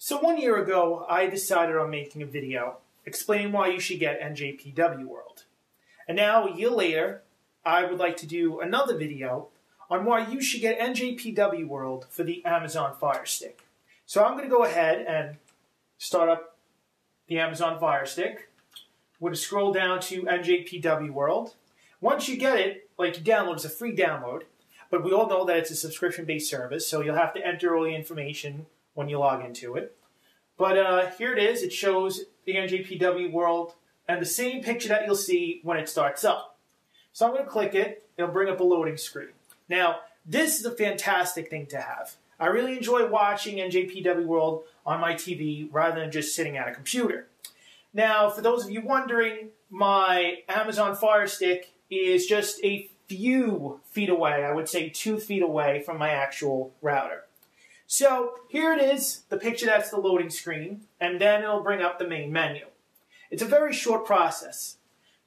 So 1 year ago, I decided on making a video explaining why you should get Njpw World. And now, a year later, I would like to do another video on why you should get Njpw World for the Amazon Fire Stick. So I'm going to go ahead and start up the Amazon Fire Stick. We're going to scroll down to Njpw World. Once you get it, like you download, it's a free download, but we all know that it's a subscription-based service, so you'll have to enter all the information when you log into it. But here it is. It shows the Njpw World and the same picture that you'll see when it starts up. So I'm going to click it. It'll bring up a loading screen. Now, this is a fantastic thing to have. I really enjoy watching Njpw World on my TV rather than just sitting at a computer. Now, for those of you wondering, my Amazon Fire Stick is just a few feet away, I would say 2 feet away from my actual router. So here it is, the picture that's the loading screen, and then it'll bring up the main menu. It's a very short process.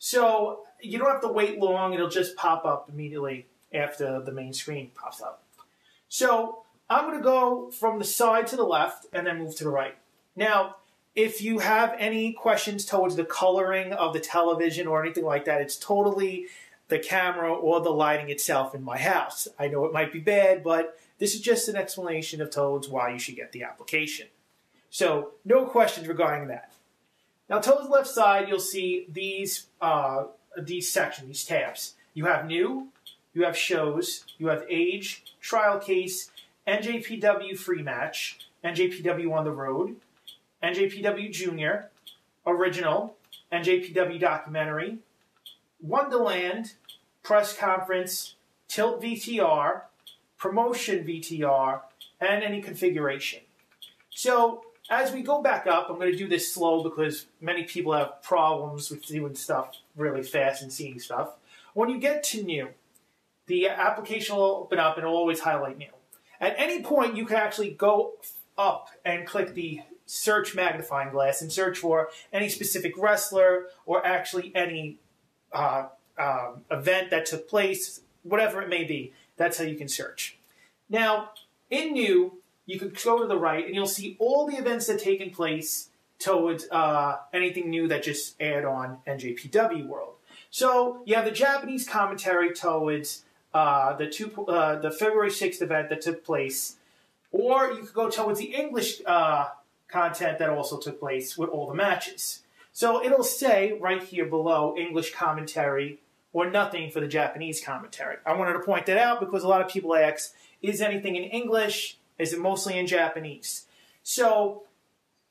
So you don't have to wait long, it'll just pop up immediately after the main screen pops up. So I'm going to go from the side to the left and then move to the right. Now, if you have any questions towards the coloring of the television or anything like that, it's totally the camera or the lighting itself in my house. I know it might be bad, but this is just an explanation of towards why you should get the application. So, no questions regarding that. Now, towards the left side, you'll see these sections, these tabs. You have New, you have Shows, you have Age, Trial Case, Njpw Free Match, Njpw On the Road, Njpw Jr, Original, Njpw Documentary, Wonderland, Press Conference, Tilt VTR, Promotion VTR, and any configuration. So, as we go back up, I'm going to do this slow because many people have problems with doing stuff really fast and seeing stuff. When you get to New, the application will open up and it will always highlight New. At any point, you can actually go up and click the search magnifying glass and search for any specific wrestler or actually any event that took place, whatever it may be. That's how you can search. Now, in New, you can go to the right and you'll see all the events that have taken place towards anything new that just aired on Njpw World. So you have the Japanese commentary towards the February 6th event that took place, or you could go towards the English content that also took place with all the matches. So it'll say right here below English commentary or nothing for the Japanese commentary. I wanted to point that out because a lot of people ask, is anything in English? Is it mostly in Japanese? So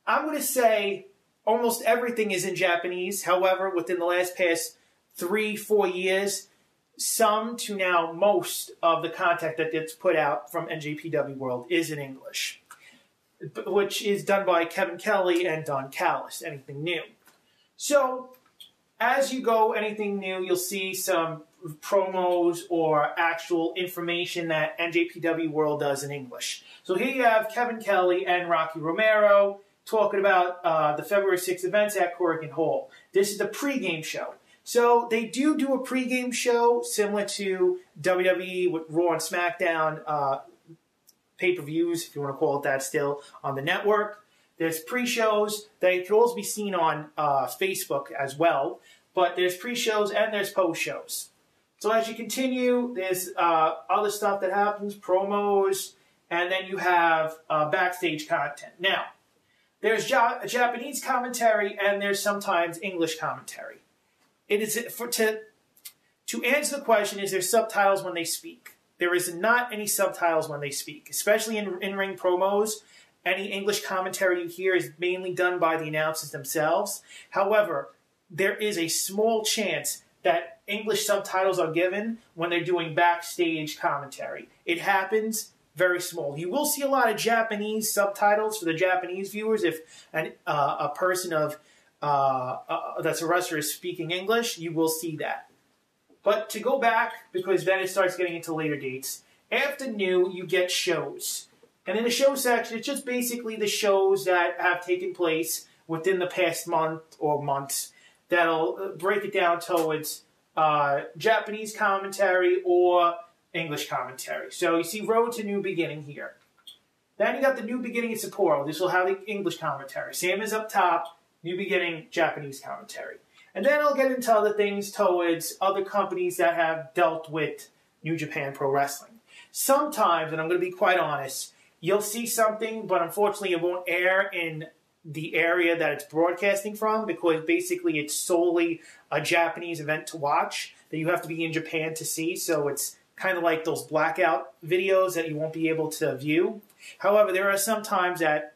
I'm going to say almost everything is in Japanese. However, within the past 3-4 years, some to now most of the content that gets put out from Njpw World is in English, which is done by Kevin Kelly and Don Callis, anything new. So as you go anything new, you'll see some promos or actual information that Njpw World does in English. So here you have Kevin Kelly and Rocky Romero talking about the February 6th events at Corrigan Hall. This is the pregame show. So they do a pregame show similar to WWE with Raw and SmackDown pay-per-views, if you want to call it that still, on the network. There's pre-shows. They can also be seen on Facebook as well. But there's pre-shows and there's post-shows. So as you continue, there's other stuff that happens, promos, and then you have backstage content. Now, there's Japanese commentary and there's sometimes English commentary. It is to answer the question, is there subtitles when they speak? There is not any subtitles when they speak, especially in-ring promos. Any English commentary you hear is mainly done by the announcers themselves. However, there is a small chance that English subtitles are given when they're doing backstage commentary. It happens, very small. You will see a lot of Japanese subtitles for the Japanese viewers if a person that's a wrestler is speaking English, you will see that. But to go back, because then it starts getting into later dates, after New, you get Shows. And in the show section, it's just basically the shows that have taken place within the past month or months that'll break it down towards Japanese commentary or English commentary. So you see Road to New Beginning here. Then you got the New Beginning in Sapporo. This will have the English commentary. Same as up top, New Beginning, Japanese commentary. And then I'll get into other things towards other companies that have dealt with New Japan Pro Wrestling. Sometimes, and I'm going to be quite honest, you'll see something, but unfortunately it won't air in the area that it's broadcasting from, because basically it's solely a Japanese event to watch that you have to be in Japan to see. So it's kind of like those blackout videos that you won't be able to view. However, there are some times that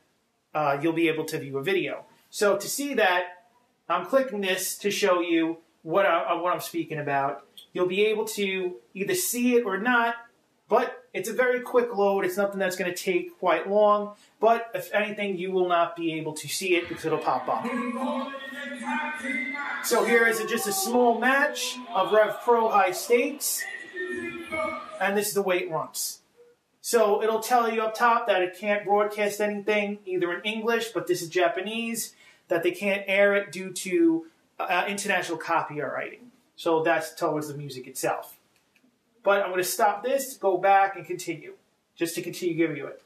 you'll be able to view a video. So to see that, I'm clicking this to show you what I'm speaking about. You'll be able to either see it or not, but it's a very quick load. It's nothing that's going to take quite long. But if anything, you will not be able to see it because it'll pop up. So here is just a small match of Rev Pro High Stakes. And this is the way it runs. So it'll tell you up top that it can't broadcast anything, either in English, but this is Japanese, that they can't air it due to international copywriting. So that's towards the music itself. But I'm going to stop this, go back, and continue, just to continue giving you it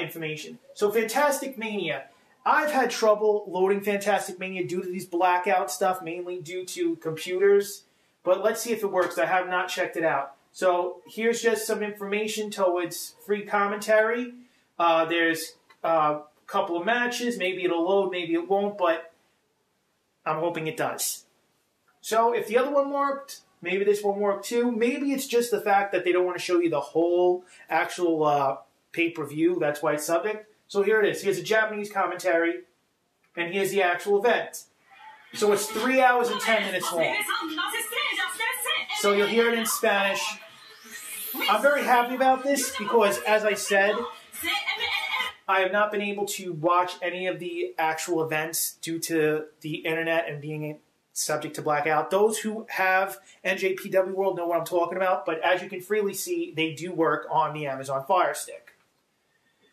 information. So Fantastic Mania. I've had trouble loading Fantastic Mania due to these blackout stuff, mainly due to computers. But let's see if it works. I have not checked it out. So here's just some information towards free commentary. There's a couple of matches. Maybe it'll load, maybe it won't, but I'm hoping it does. So if the other one worked, maybe this one worked too. Maybe it's just the fact that they don't want to show you the whole actual pay-per-view. That's why it's subject. So here it is. Here's a Japanese commentary, and here's the actual event. So it's 3 hours and 10 minutes long. So you'll hear it in Spanish. I'm very happy about this because, as I said, I have not been able to watch any of the actual events due to the internet and being subject to blackout. Those who have NJPW World know what I'm talking about, but as you can freely see, they do work on the Amazon Fire Stick.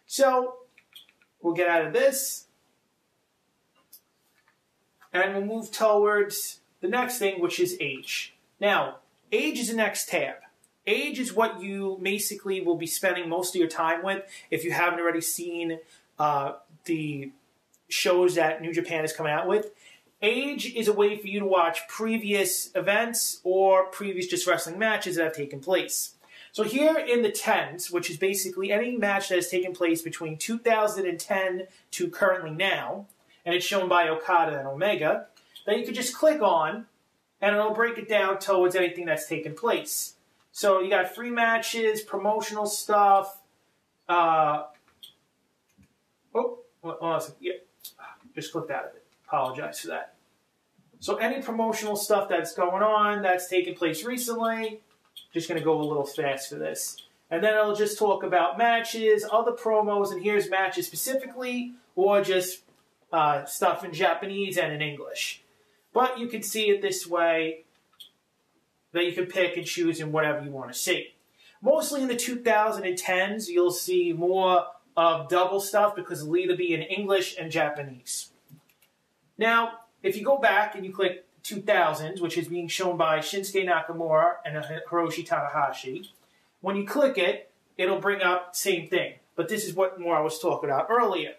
So we'll get out of this, and we'll move towards the next thing, which is age. Now, age is the next tab. Age is what you basically will be spending most of your time with if you haven't already seen the shows that New Japan is coming out with. Age is a way for you to watch previous events or previous just wrestling matches that have taken place. So here in the 10s, which is basically any match that has taken place between 2010 to currently now, and it's shown by Okada and Omega, that you could just click on, and it'll break it down towards anything that's taken place. So you got free matches, promotional stuff. Just clicked out of it. Apologize for that. So any promotional stuff that's going on, that's taken place recently, just going to go a little fast for this. And then it'll just talk about matches, other promos, and here's matches specifically, or just stuff in Japanese and in English. But you can see it this way, that you can pick and choose in whatever you want to see. Mostly in the 2010s, you'll see more of double stuff because it'll either be in English and Japanese. Now, if you go back and you click 2000s, which is being shown by Shinsuke Nakamura and Hiroshi Tanahashi, when you click it, it'll bring up same thing. But this is what more I was talking about earlier.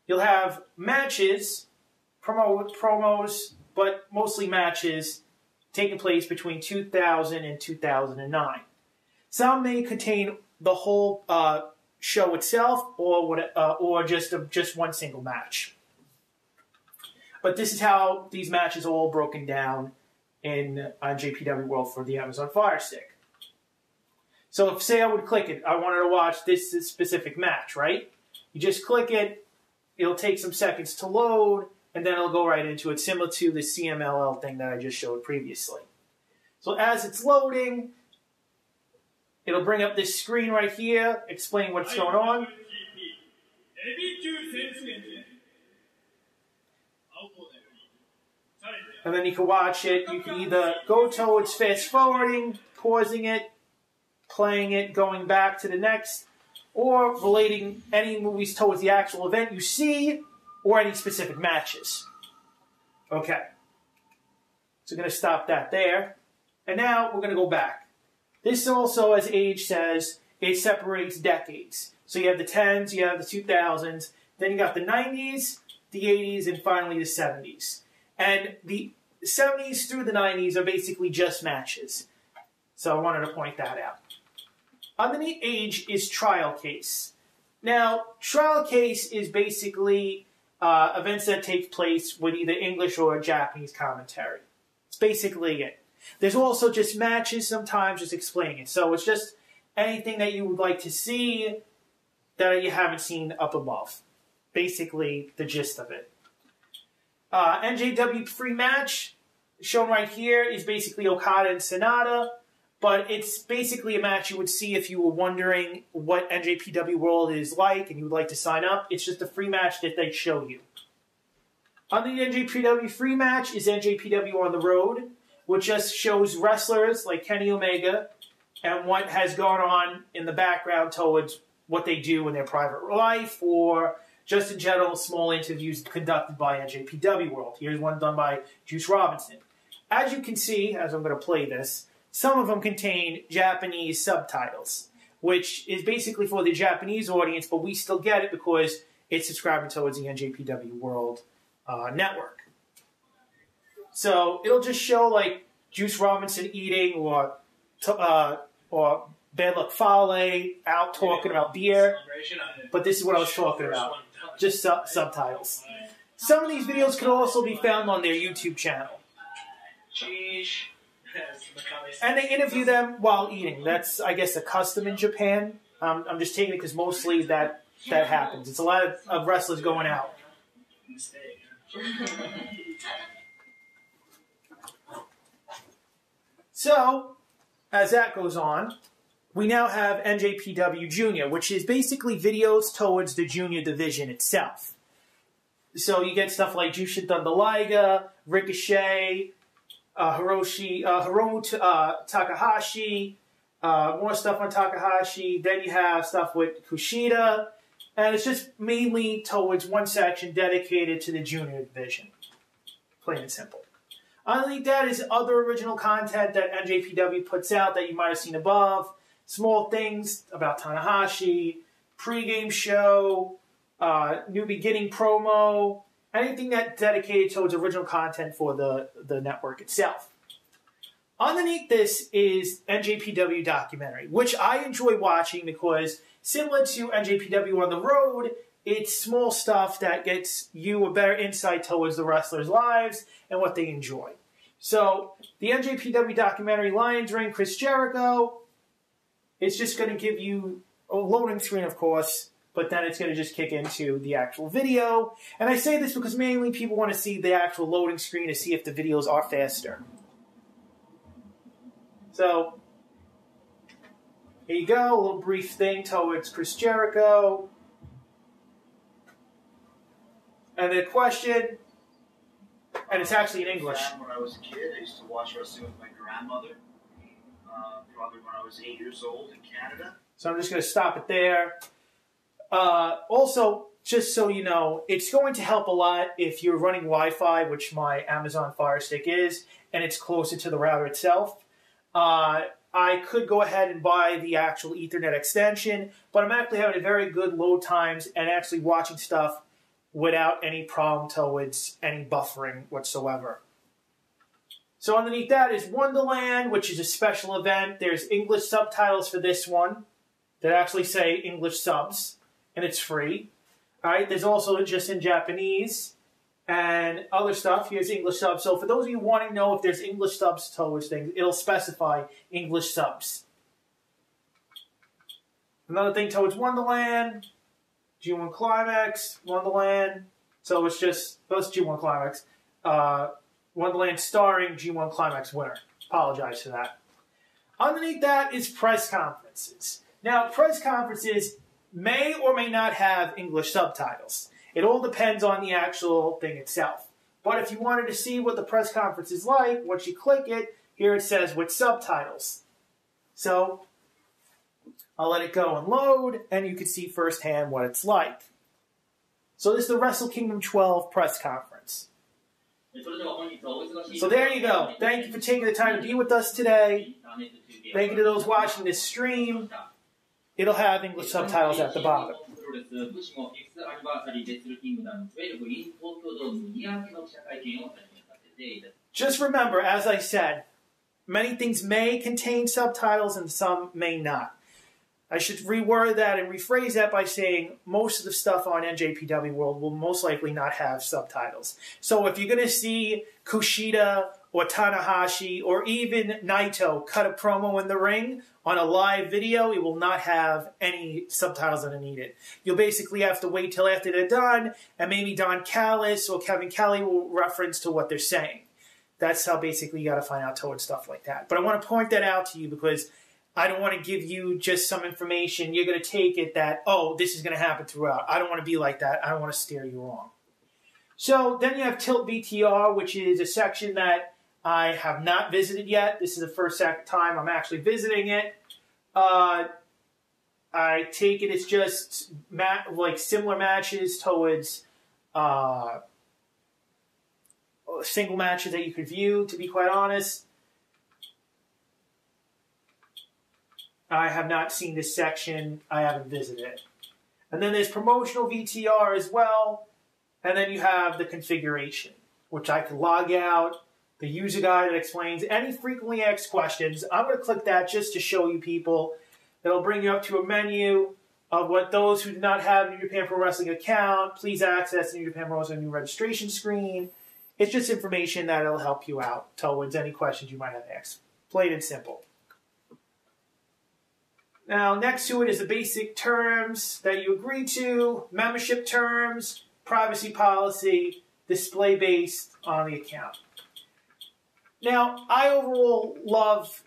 You'll have matches, promos, but mostly matches taking place between 2000 and 2009. Some may contain the whole show itself, or just one single match. But this is how these matches are all broken down in Njpw World for the Amazon Fire Stick. So if, say I would click it, I wanted to watch this specific match, right? You just click it, it'll take some seconds to load, and then it'll go right into it, similar to the CMLL thing that I just showed previously. So as it's loading, it'll bring up this screen right here, explain what's going on. And then you can watch it. You can either go towards fast forwarding, pausing it, playing it, going back to the next, or relating any movies towards the actual event you see, or any specific matches. Okay. So we're going to stop that there. And now we're going to go back. This also, as Age says, it separates decades. So you have the 10s, you have the 2000s, then you got the 90s, the 80s, and finally the 70s. And the 70s through the 90s are basically just matches. So I wanted to point that out. Underneath age is trial case. Now, trial case is basically events that take place with either English or Japanese commentary. It's basically it. There's also just matches sometimes, just explaining it. So it's just anything that you would like to see that you haven't seen up above. Basically, the gist of it. NJW free match, shown right here, is basically Okada and Sonata. But it's basically a match you would see if you were wondering what NJPW World is like and you would like to sign up. It's just a free match that they show you. On the NJPW free match is NJPW on the Road, which just shows wrestlers like Kenny Omega and what has gone on in the background towards what they do in their private life, or just in general, small interviews conducted by NJPW World. Here's one done by Juice Robinson. As you can see, as I'm going to play this, some of them contain Japanese subtitles, which is basically for the Japanese audience, but we still get it because it's subscribing towards the NJPW World network. So it'll just show like Juice Robinson eating, or Bad Luck Fale out talking about beer. But this is what I was talking about, just subtitles. Some of these videos can also be found on their YouTube channel. And they interview them while eating. That's, I guess, a custom in Japan. I'm just taking it because mostly that happens. It's a lot of wrestlers going out. So, as that goes on, we now have Njpw Jr, which is basically videos towards the junior division itself. So you get stuff like Jushin Thunder Liger, Ricochet, Hiromu Takahashi, more stuff on Takahashi. Then you have stuff with Kushida, and it's just mainly towards one section dedicated to the junior division. Plain and simple. Underneath that is other original content that NJPW puts out that you might have seen above. Small things about Tanahashi, pregame show, new beginning promo, anything that's dedicated towards original content for the network itself. Underneath this is NJPW Documentary, which I enjoy watching because, similar to NJPW on the Road, it's small stuff that gets you a better insight towards the wrestlers' lives and what they enjoy. So, the NJPW Documentary Lions Ring, Chris Jericho, it's just going to give you a loading screen, of course, but then it's going to just kick into the actual video. And I say this because mainly people want to see the actual loading screen to see if the videos are faster. So, here you go, a little brief thing towards Chris Jericho. And the question, and it's actually in English. When I was a kid, I used to watch wrestling with my grandmother, probably when I was 8 years old in Canada. So I'm just going to stop it there. Also, just so you know, it's going to help a lot if you're running Wi-Fi, which my Amazon Fire Stick is, and it's closer to the router itself. I could go ahead and buy the actual Ethernet extension, but I'm actually having a very good load times and actually watching stuff without any problem towards any buffering whatsoever. So underneath that is Wonderland, which is a special event. There's English subtitles for this one that actually say English subs, and it's free. All right, there's also just in Japanese and other stuff. Here's English subs. So for those of you wanting to know if there's English subs towards things, it'll specify English subs. Another thing towards Wonderland, G1 Climax, Wonderland. So it's just, that's G1 Climax. Wonderland starring G1 Climax winner. Apologize for that. Underneath that is press conferences. Now, press conferences may or may not have English subtitles. It all depends on the actual thing itself. But if you wanted to see what the press conference is like, once you click it, here it says with subtitles. So, I'll let it go and load, and you can see firsthand what it's like. So this is the Wrestle Kingdom 12 press conference. So there you go. Thank you for taking the time to be with us today. Thank you to those watching this stream. it'll have English subtitles at the bottom. Just remember, as I said, many things may contain subtitles and some may not. I should reword that and rephrase that by saying most of the stuff on NJPW World will most likely not have subtitles. So if you're going to see Kushida or Tanahashi or even Naito cut a promo in the ring on a live video, it will not have any subtitles underneath it. You'll basically have to wait till after they're done, and maybe Don Callis or Kevin Kelly will reference to what they're saying. That's how basically you got to find out towards stuff like that. But I want to point that out to you because I don't want to give you just some information. You're going to take it that, oh, this is going to happen throughout. I don't want to be like that. I don't want to steer you wrong. So then you have Tilt VTR, which is a section that I have not visited yet. This is the first time I'm actually visiting it. I take it it's just like similar matches towards single matches that you could view, to be quite honest. I have not seen this section. I haven't visited it. And then there's promotional VTR as well. And then you have the configuration, which I can log out, the user guide that explains any frequently asked questions. I'm going to click that just to show you people. It'll bring you up to a menu of what those who do not have a New Japan Pro Wrestling account, please access the New Japan Pro Wrestling new registration screen. It's just information that will help you out towards any questions you might have asked. Plain and simple. Now, next to it is the basic terms that you agree to, membership terms, privacy policy, display based on the account. Now, I overall love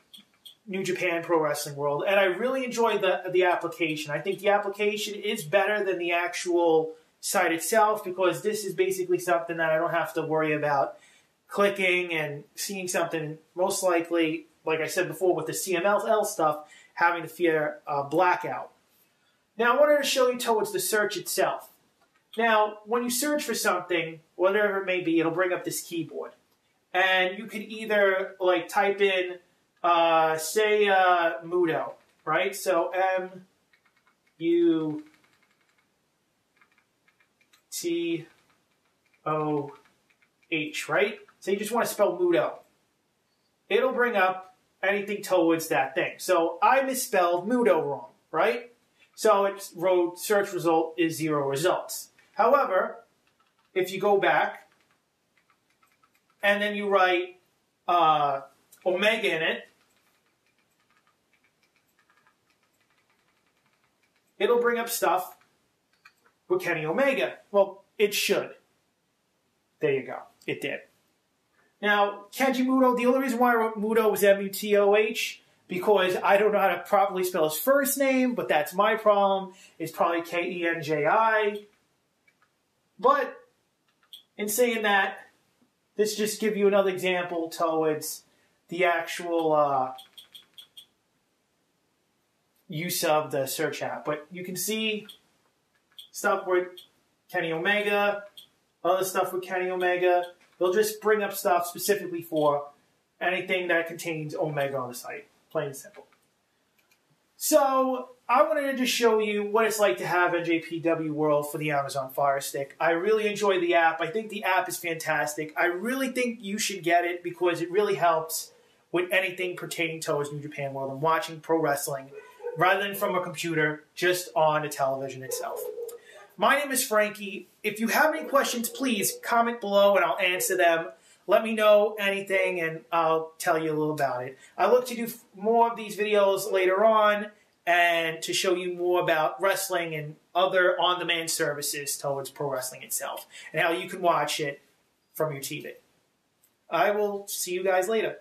New Japan Pro Wrestling World, and I really enjoy the application. I think the application is better than the actual site itself because this is basically something that I don't have to worry about clicking and seeing something, most likely, like I said before, with the CMLL stuff, having to fear blackout. Now, I wanted to show you towards the search itself. Now, when you search for something, whatever it may be, it'll bring up this keyboard. And you could either, like, type in, say, Muto, right? So, M-U-T-O-H, right? So you just want to spell Muto. It'll bring up anything towards that thing. So I misspelled Muto wrong, right? So its search result is 0 results. However, if you go back and then you write Omega in it, it'll bring up stuff with Kenny Omega. Well, it should. There you go. It did. Now, Kenji Muto, the only reason why I wrote Muto was M-U-T-O-H, because I don't know how to properly spell his first name, but that's my problem. It's probably K-E-N-J-I. But in saying that, this just gives you another example towards the actual use of the search app. But you can see stuff with Kenny Omega, other stuff with Kenny Omega. They'll just bring up stuff specifically for anything that contains Omega on the site. Plain and simple. So, I wanted to just show you what it's like to have NJPW World for the Amazon Fire Stick. I really enjoy the app. I think the app is fantastic. I really think you should get it because it really helps with anything pertaining towards New Japan World and watching pro wrestling rather than from a computer, just on the television itself. My name is Frankie. If you have any questions, please comment below and I'll answer them. Let me know anything and I'll tell you a little about it. I look to do more of these videos later on and to show you more about wrestling and other on-demand services towards pro wrestling itself and how you can watch it from your TV. I will see you guys later.